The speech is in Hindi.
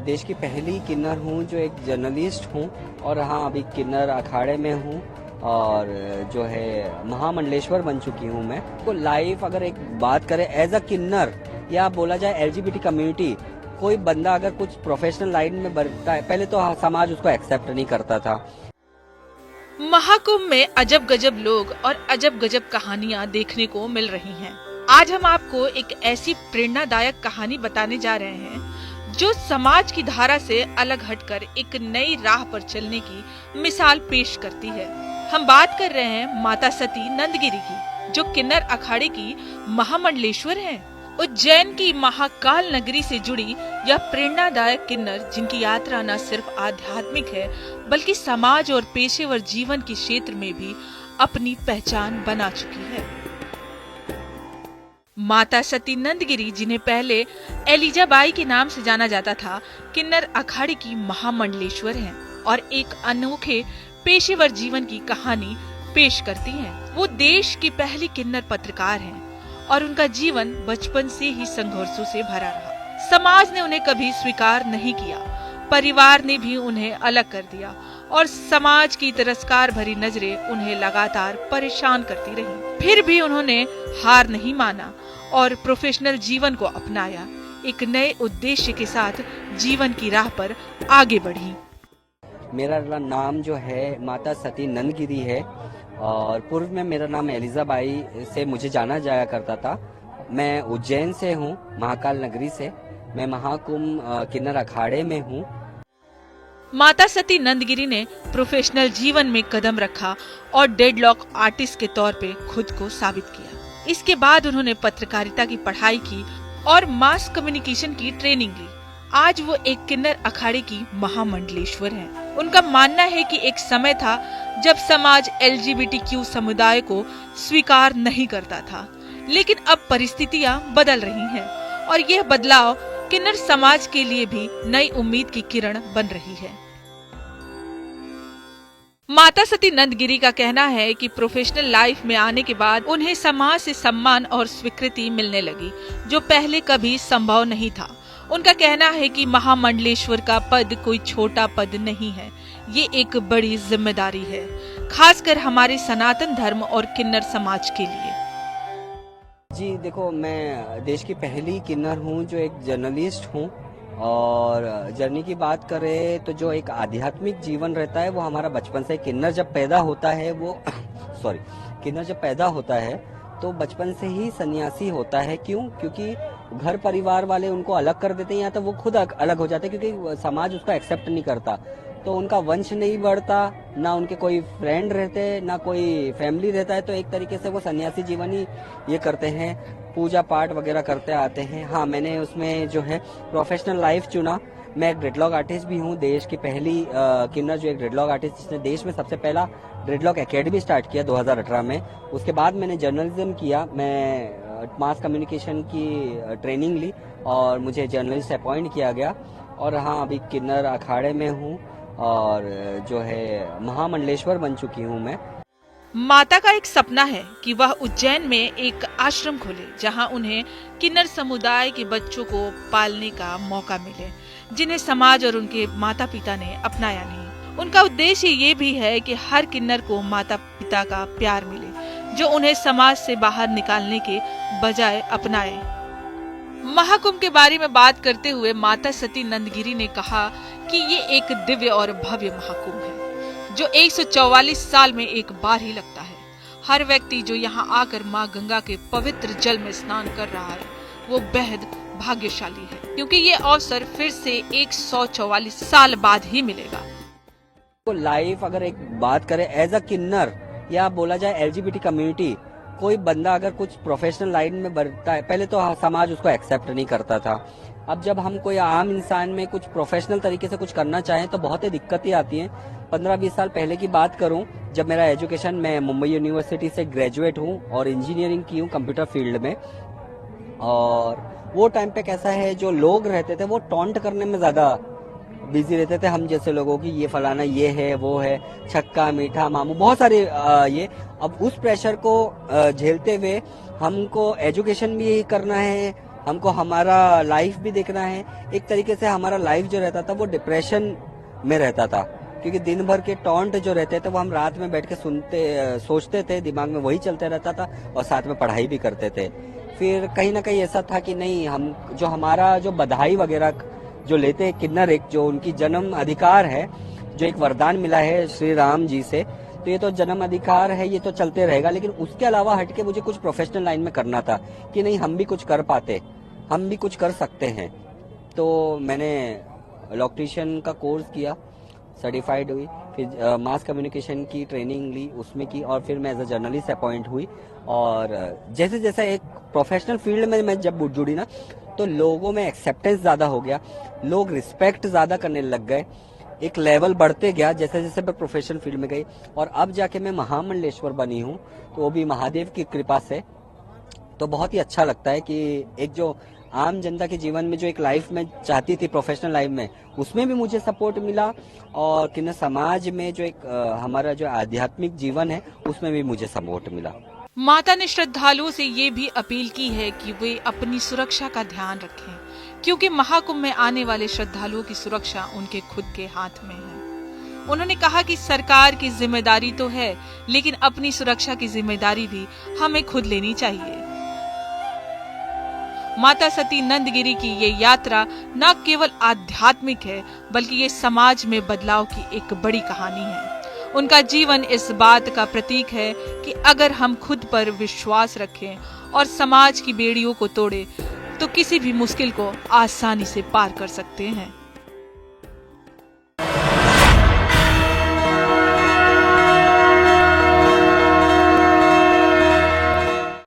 देश की पहली किन्नर हूँ जो एक जर्नलिस्ट हूँ और हाँ अभी किन्नर अखाड़े में हूँ और जो है महामंडलेश्वर बन चुकी हूँ मैं। तो लाइफ अगर एक बात करें एज अ किन्नर या बोला जाए एलजीबीटी कम्युनिटी, कोई बंदा अगर कुछ प्रोफेशनल लाइन में बढ़ता है पहले तो समाज उसको एक्सेप्ट नहीं करता था। महाकुंभ में अजब गजब लोग और अजब गजब कहानियां देखने को मिल रही हैं। आज हम आपको एक ऐसी प्रेरणादायक कहानी बताने जा रहे हैं जो समाज की धारा से अलग हटकर एक नई राह पर चलने की मिसाल पेश करती है। हम बात कर रहे हैं माता सती नंदगिरी की, जो किन्नर अखाड़े की महामंडलेश्वर हैं। उज्जैन की महाकाल नगरी से जुड़ी यह प्रेरणादायक किन्नर, जिनकी यात्रा न सिर्फ आध्यात्मिक है बल्कि समाज और पेशेवर जीवन के क्षेत्र में भी अपनी पहचान बना चुकी है। माता सती नंदगिरी, जिन्हें पहले एलिजाबाई के नाम से जाना जाता था, किन्नर अखाड़े की महामंडलेश्वर हैं और एक अनोखे पेशेवर जीवन की कहानी पेश करती हैं। वो देश की पहली किन्नर पत्रकार हैं और उनका जीवन बचपन से ही संघर्षों से भरा रहा। समाज ने उन्हें कभी स्वीकार नहीं किया, परिवार ने भी उन्हें अलग कर दिया और समाज की तिरस्कार भरी नजरें उन्हें लगातार परेशान करती रहीं। फिर भी उन्होंने हार नहीं माना और प्रोफेशनल जीवन को अपनाया। एक नए उद्देश्य के साथ जीवन की राह पर आगे बढ़ी। मेरा नाम जो है माता सती नंदगिरी है और पूर्व में मेरा नाम एलिजाबाई से मुझे जाना जाया करता था। मैं उज्जैन से हूँ, महाकाल नगरी से। मैं महाकुंभ किन्नर अखाड़े में हूँ। माता सती नंदगिरी ने प्रोफेशनल जीवन में कदम रखा और डेडलॉक आर्टिस्ट के तौर पे खुद को साबित किया। इसके बाद उन्होंने पत्रकारिता की पढ़ाई की और मास कम्युनिकेशन की ट्रेनिंग ली। आज वो एक किन्नर अखाड़े की महामंडलेश्वर हैं। उनका मानना है कि एक समय था जब समाज एलजीबीटीक्यू समुदाय को स्वीकार नहीं करता था, लेकिन अब परिस्थितियां बदल रही हैं और यह बदलाव किन्नर समाज के लिए भी नई उम्मीद की किरण बन रही है। माता सती नंदगिरी का कहना है कि प्रोफेशनल लाइफ में आने के बाद उन्हें समाज से सम्मान और स्वीकृति मिलने लगी, जो पहले कभी संभव नहीं था। उनका कहना है कि महामंडलेश्वर का पद कोई छोटा पद नहीं है, ये एक बड़ी जिम्मेदारी है, खासकर हमारे सनातन धर्म और किन्नर समाज के लिए। जी देखो, मैं देश की पहली किन्नर हूँ जो एक जर्नलिस्ट हूँ और जर्नी की बात करें तो जो एक आध्यात्मिक जीवन रहता है वो हमारा बचपन से। किन्नर जब पैदा होता है किन्नर जब पैदा होता है तो बचपन से ही सन्यासी होता है। क्यों? क्योंकि घर परिवार वाले उनको अलग कर देते हैं या तो वो खुद अलग हो जाते हैं, क्योंकि समाज उसको एक्सेप्ट नहीं करता। तो उनका वंश नहीं बढ़ता, ना उनके कोई फ्रेंड रहते, ना कोई फैमिली रहता है। तो एक तरीके से वो सन्यासी जीवन ही ये करते हैं, पूजा पाठ वगैरह करते आते हैं। हाँ, मैंने उसमें जो है प्रोफेशनल लाइफ चुना। मैं एक ड्रेडलॉक आर्टिस्ट भी हूँ, देश की पहली किन्नर जो एक ड्रेडलॉक आर्टिस्ट, जिसने देश में सबसे पहला ड्रेडलॉक एकेडमी स्टार्ट किया 2018 में। उसके बाद मैंने जर्नलिज्म किया, मैं मास कम्युनिकेशन की ट्रेनिंग ली और मुझे जर्नलिस्ट अपॉइंट किया गया। और हाँ, अभी किन्नर अखाड़े में हूँ और जो है महामंडलेश्वर बन चुकी हूँ मैं। माता का एक सपना है कि वह उज्जैन में एक आश्रम खोले, जहां उन्हें किन्नर समुदाय के बच्चों को पालने का मौका मिले, जिन्हें समाज और उनके माता पिता ने अपनाया नहीं। उनका उद्देश्य ये भी है कि हर किन्नर को माता पिता का प्यार मिले, जो उन्हें समाज से बाहर निकालने के बजाय अपनाए। महाकुंभ के बारे में बात करते हुए माता सती नंदगिरी ने कहा कि ये एक दिव्य और भव्य महाकुंभ है, जो 144 साल में एक बार ही लगता है। हर व्यक्ति जो यहाँ आकर माँ गंगा के पवित्र जल में स्नान कर रहा है, वो बेहद भाग्यशाली है, क्योंकि ये अवसर फिर से 144 साल बाद ही मिलेगा। तो लाइफ अगर एक बात करें एज अ किन्नर या बोला जाए एलजीबीटी कम्युनिटी, कोई बंदा अगर कुछ प्रोफेशनल लाइन में बढ़ता है पहले तो समाज उसको एक्सेप्ट नहीं करता था। अब जब हम कोई आम इंसान में कुछ प्रोफेशनल तरीके से कुछ करना चाहें तो बहुत ही दिक्कतें आती हैं। 15-20 साल पहले की बात करूं, जब मेरा एजुकेशन, मैं मुंबई यूनिवर्सिटी से ग्रेजुएट हूं और इंजीनियरिंग की हूं कंप्यूटर फील्ड में। और वो टाइम पे कैसा है, जो लोग रहते थे वो टॉन्ट करने में ज्यादा बिजी रहते थे हम जैसे लोगों की, ये फलाना, ये है, वो है, छक्का मीठा मामू, बहुत सारे ये। अब उस प्रेशर को झेलते हुए हमको एजुकेशन भी करना है, हमको हमारा लाइफ भी देखना है। एक तरीके से हमारा लाइफ जो रहता था वो डिप्रेशन में रहता था, क्योंकि दिन भर के टॉन्ट जो रहते थे वो हम रात में बैठ के सोचते थे, दिमाग में वही चलते रहता था और साथ में पढ़ाई भी करते थे। फिर कहीं ना कहीं ऐसा था कि नहीं, हम जो हमारा जो बधाई वगैरह जो लेते हैं किन्नर, एक जो उनकी जन्म अधिकार है, जो एक वरदान मिला है श्री राम जी से, तो ये तो जन्म अधिकार है, ये तो चलते रहेगा। लेकिन उसके अलावा हटके मुझे कुछ प्रोफेशनल लाइन में करना था कि नहीं, हम भी कुछ कर पाते, हम भी कुछ कर सकते हैं। तो मैंने इलेक्ट्रीशियन का कोर्स किया, सर्टिफाइड हुई, फिर मास कम्युनिकेशन की ट्रेनिंग ली, उसमें की, और फिर मैं एज अ जर्नलिस्ट अपॉइंट हुई। और जैसे जैसे एक प्रोफेशनल फील्ड में मैं जब जुड़ी ना, तो लोगों में एक्सेप्टेंस ज़्यादा हो गया, लोग रिस्पेक्ट ज़्यादा करने लग गए, एक लेवल बढ़ते गया जैसे जैसे मैं प्रोफेशनल फील्ड में गई। और अब जाके मैं महामंडलेश्वर बनी हूँ, तो वो भी महादेव की कृपा से। तो बहुत ही अच्छा लगता है कि एक जो आम जनता के जीवन में जो एक लाइफ में चाहती थी प्रोफेशनल लाइफ में, उसमें भी मुझे सपोर्ट मिला, और किन्नर समाज में जो एक हमारा जो आध्यात्मिक जीवन है उसमें भी मुझे सपोर्ट मिला। माता ने श्रद्धालुओं से ये भी अपील की है कि वे अपनी सुरक्षा का ध्यान रखें, क्योंकि महाकुंभ में आने वाले श्रद्धालुओं की सुरक्षा उनके खुद के हाथ में है। उन्होंने कहा कि सरकार की जिम्मेदारी तो है, लेकिन अपनी सुरक्षा की जिम्मेदारी भी हमें खुद लेनी चाहिए। माता सती नंदगिरी की ये यात्रा न केवल आध्यात्मिक है, बल्कि ये समाज में बदलाव की एक बड़ी कहानी है। उनका जीवन इस बात का प्रतीक है कि अगर हम खुद पर विश्वास रखें और समाज की बेड़ियों को तोड़ें, तो किसी भी मुश्किल को आसानी से पार कर सकते हैं।